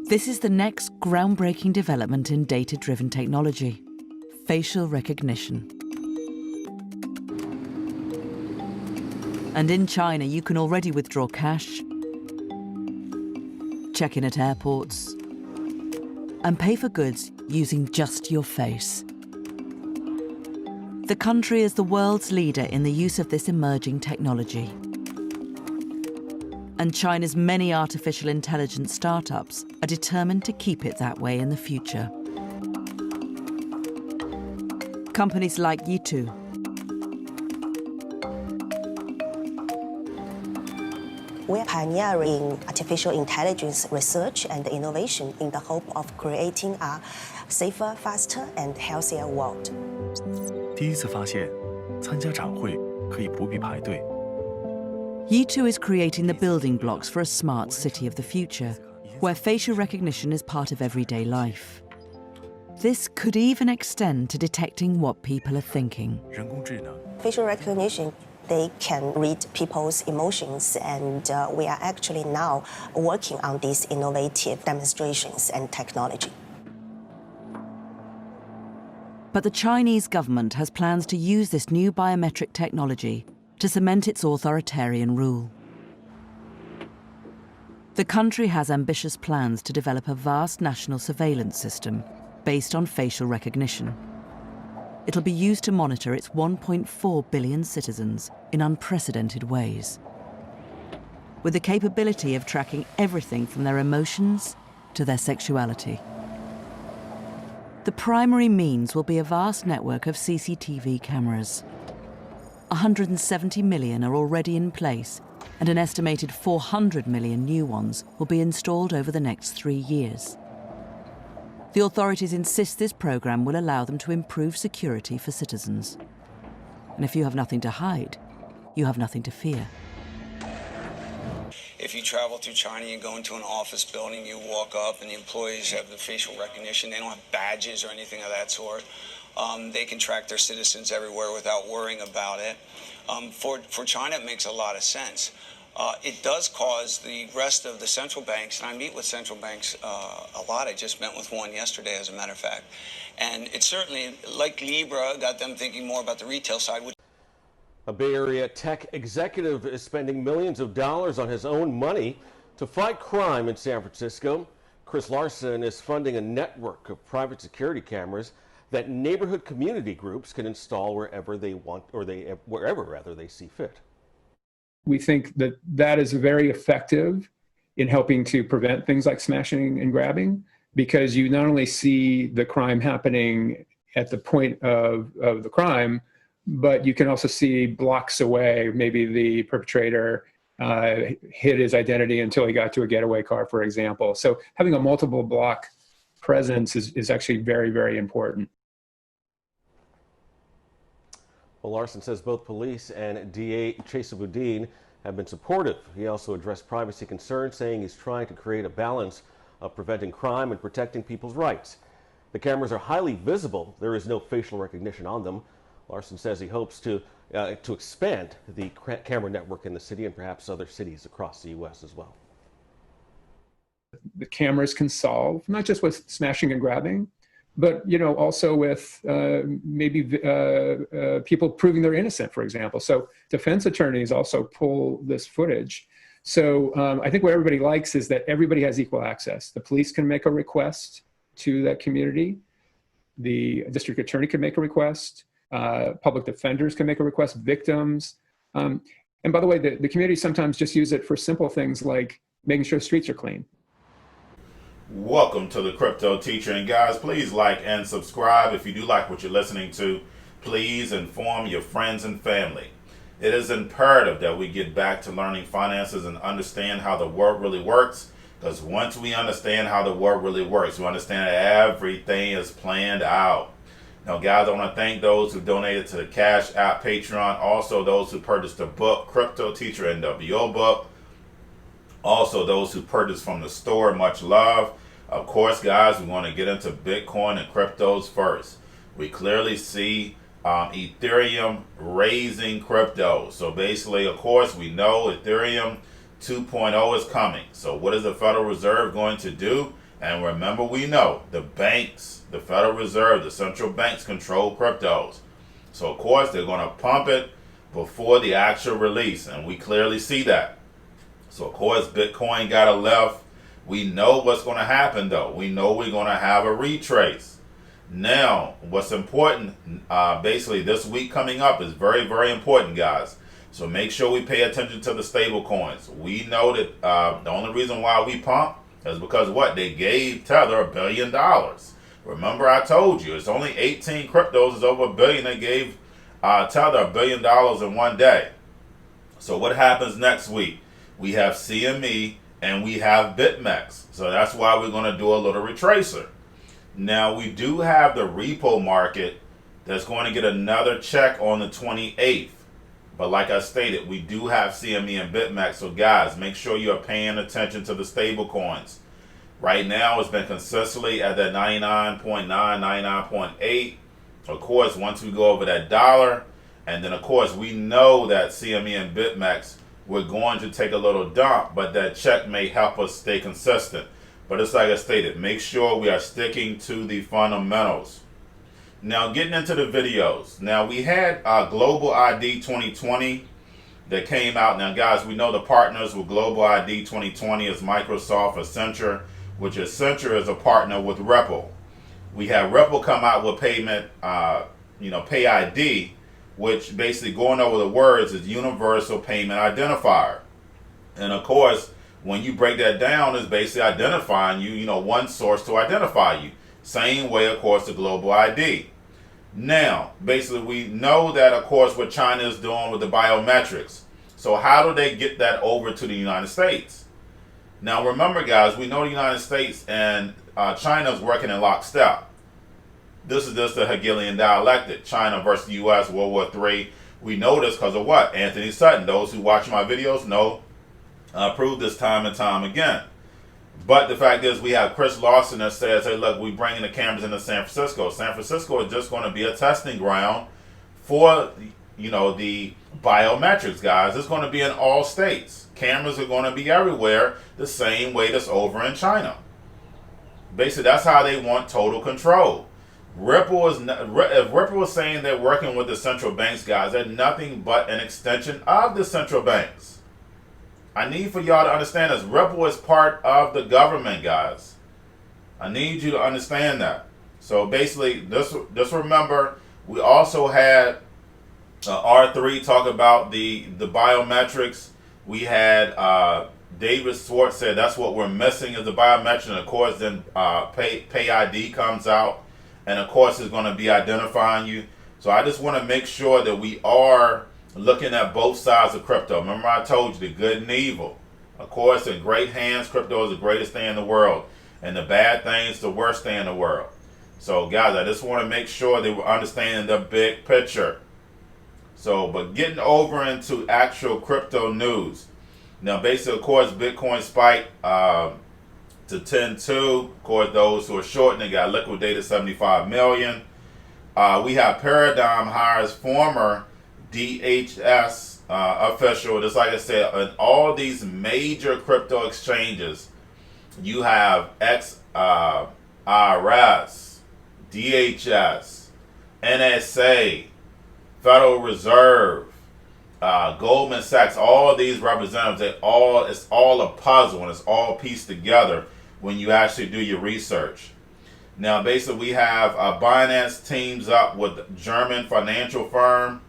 This is the next groundbreaking development in data-driven technology: facial recognition. And in China, you can already withdraw cash, check in at airports, and pay for goods using just your face. The country is the world's leader in the use of this emerging technology. And China's many artificial intelligence startups are determined to keep it that way in the future. Companies like Bitrue, We are pioneering artificial intelligence research and innovation in the hope of creating a safer, faster, and healthier world. 第一次发现，参加展会可以不必排队。 Bitrue is creating the building blocks for a smart city of the future, where facial recognition is part of everyday life. This could even extend to detecting what people are thinking. 人工智能 Facial recognition, they can read people's emotions, and we are actually now working on these innovative demonstrations and technology. But the Chinese government has plans to use this new biometric technology to cement its authoritarian rule. The country has ambitious plans to develop a vast national surveillance system based on facial recognition. It'll be used to monitor its 1.4 billion citizens in unprecedented ways, with the capability of tracking everything from their emotions to their sexuality. The primary means will be a vast network of CCTV cameras. 170 million are already in place, and an estimated 400 million new ones will be installed over the next 3 years. The authorities insist this program will allow them to improve security for citizens. And if you have nothing to hide, you have nothing to fear. If you travel through China, you go into an office building, you walk up and the employees have the facial recognition. They don't have badges or anything of that sort. They can track their citizens everywhere without worrying about it. For China, it makes a lot of sense. It does cause the rest of the central banks, and I meet with central banks a lot. I just met with one yesterday, as a matter of fact. And it certainly, like Libra, got them thinking more about the retail side. A Bay Area tech executive is spending millions of dollars on his own money to fight crime in San Francisco. Chris Larson is funding a network of private security cameras that neighborhood community groups can install wherever they want, or wherever they see fit. We think that that is very effective in helping to prevent things like smashing and grabbing, because you not only see the crime happening at the point of the crime, but you can also see blocks away, maybe the perpetrator hid his identity until he got to a getaway car, for example. So having a multiple block presence is actually very, very important. Well, Larson says both police and DA Chesa have been supportive. He also addressed privacy concerns, saying he's trying to create a balance of preventing crime and protecting people's rights. The cameras are highly visible. There is no facial recognition on them. Larson says he hopes to expand the camera network in the city and perhaps other cities across the U.S. as well. The cameras can solve, not just with smashing and grabbing, but also with maybe people proving they're innocent, for example. So defense attorneys also pull this footage. So I think what everybody likes is that everybody has equal access. The police can make a request to that community. The district attorney can make a request. Public defenders can make a request, victims. And by the way, the community sometimes just use it for simple things like making sure streets are clean. Welcome to the Crypto Teacher, and guys, please like and subscribe. If you do like what you're listening to, please inform your friends and family. It is imperative that we get back to learning finances and understand how the world really works, because once we understand how the world really works, we understand that everything is planned out. Now, guys, I want to thank those who donated to the Cash App, Patreon, also those who purchased the book, Cryptoteacher NWO book. Also, those who purchased from the store, much love. Of course, guys, we want to get into Bitcoin and cryptos first. We clearly see Ethereum raising crypto. So basically, of course, we know Ethereum 2.0 is coming. So what is the Federal Reserve going to do? And remember, we know the banks, the Federal Reserve, the central banks control cryptos. So of course they're going to pump it before the actual release, and we clearly see that. So of course Bitcoin got a left. We know what's going to happen though. We know we're going to have a retrace. Now, what's important, basically this week coming up is very, very important, guys. So make sure we pay attention to the stable coins. We know that the only reason why we pump is because what? They gave Tether $1 billion. Remember I told you, it's only 18 cryptos is over $1 billion. They gave Tether $1 billion in one day. So what happens next week? We have CME and we have BitMEX. So that's why we're going to do a little retracer. Now we do have the repo market that's going to get another check on the 28th. But like I stated, we do have CME and BitMEX. So guys, make sure you're paying attention to the stable coins. Right now, it's been consistently at that 99.9, 99.8. Of course, once we go over that dollar, and then of course, we know that CME and BitMEX, we're going to take a little dump, but that check may help us stay consistent. But it's like I stated, make sure we are sticking to the fundamentals. Now, getting into the videos. Now, we had Global ID 2020 that came out. Now, guys, we know the partners with Global ID 2020 is Microsoft, Accenture, which Accenture is a partner with Ripple. We have Ripple come out with payment, Pay ID, which basically going over the words is Universal Payment Identifier. And of course, when you break that down, it's basically identifying you, one source to identify you. Same way, of course, the Global ID. Now, basically, we know that, of course, what China is doing with the biometrics. So how do they get that over to the United States? Now, remember, guys, we know the United States and China is working in lockstep. This is just the Hegelian dialectic, China versus the U.S., World War III. We know this because of what? Anthony Sutton. Those who watch my videos know proved this time and time again. But the fact is, we have Chris Lawson that says, hey, look, we're bringing the cameras into San Francisco. San Francisco is just going to be a testing ground for, the biometrics, guys. It's going to be in all states. Cameras are going to be everywhere, the same way that's over in China. Basically, that's how they want total control. If Ripple is saying they're working with the central banks, guys, they're nothing but an extension of the central banks. I need for y'all to understand this. Ripple is part of the government, guys. I need you to understand that. So basically, just remember, we also had R3 talk about the biometrics. We had David Schwartz said that's what we're missing is the biometrics. And of course, then Pay ID comes out. And of course, it's going to be identifying you. So I just want to make sure that we are looking at both sides of crypto. Remember I told you the good and evil. Of course, in great hands, crypto is the greatest thing in the world. And the bad thing is the worst thing in the world. So guys, I just want to make sure that we're understanding the big picture. So, but getting over into actual crypto news. Now, basically, of course, Bitcoin spiked to 10.2. Of course, those who are shorting, they got liquidated 75 million. We have Paradigm hires former DHS official. Just like I said, in all these major crypto exchanges, you have IRS, DHS, NSA, Federal Reserve, Goldman Sachs, all these representatives, it's all a puzzle and it's all pieced together when you actually do your research. Now, basically, we have Binance teams up with German financial firm.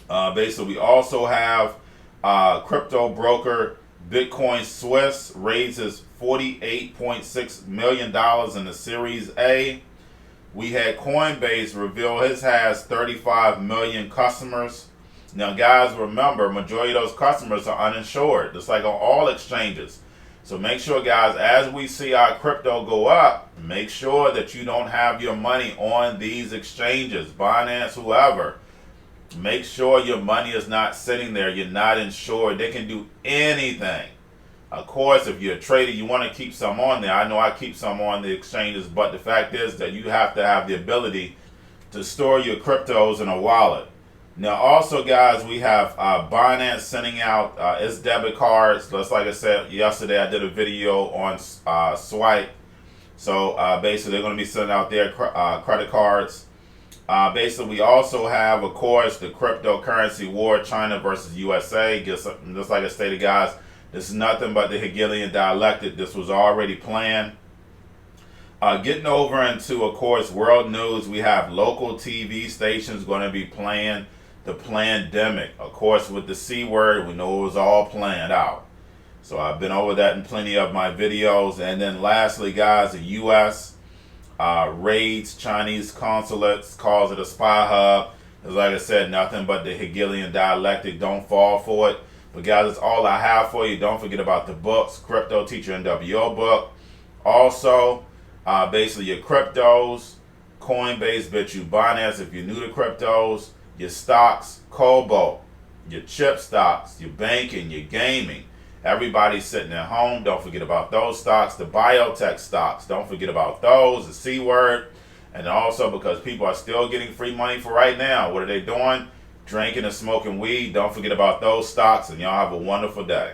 Basically, we also have crypto broker Bitcoin Swiss raises $48.6 million in the Series A. We had Coinbase reveal his has 35 million customers. Now, guys, remember, majority of those customers are uninsured, just like on all exchanges. So make sure, guys, as we see our crypto go up, make sure that you don't have your money on these exchanges, Binance, whoever. Make sure your money is not sitting there. You're not insured. They can do anything. Of course, if you're a trader, you want to keep some on there. I know I keep some on the exchanges, but the fact is that you have to have the ability to store your cryptos in a wallet. Now, also, guys, we have Binance sending out its debit cards. Just like I said yesterday, I did a video on Swipe. So basically, they're going to be sending out their credit cards. Basically, we also have, of course, the cryptocurrency war, China versus USA. Just like I stated, guys, this is nothing but the Hegelian dialectic. This was already planned. Getting over into, of course, world news, we have local TV stations going to be playing the pandemic. Of course, with the C word, we know it was all planned out. So I've been over that in plenty of my videos. And then lastly, guys, the U.S. Raids Chinese consulates, calls it a spy hub. As like I said, nothing but the Hegelian dialectic. Don't fall for it. But guys, that's all I have for you. Don't forget about the books, Cryptoteacher NWO book. Also, basically your cryptos, Coinbase, Bitrue, Binance. If you're new to cryptos, your stocks, Cobalt, your chip stocks, your banking, your gaming. Everybody's sitting at home. Don't forget about those stocks. The biotech stocks, don't forget about those. The C word. And also, because people are still getting free money for right now, what are they doing? Drinking and smoking weed. Don't forget about those stocks. And y'all have a wonderful day.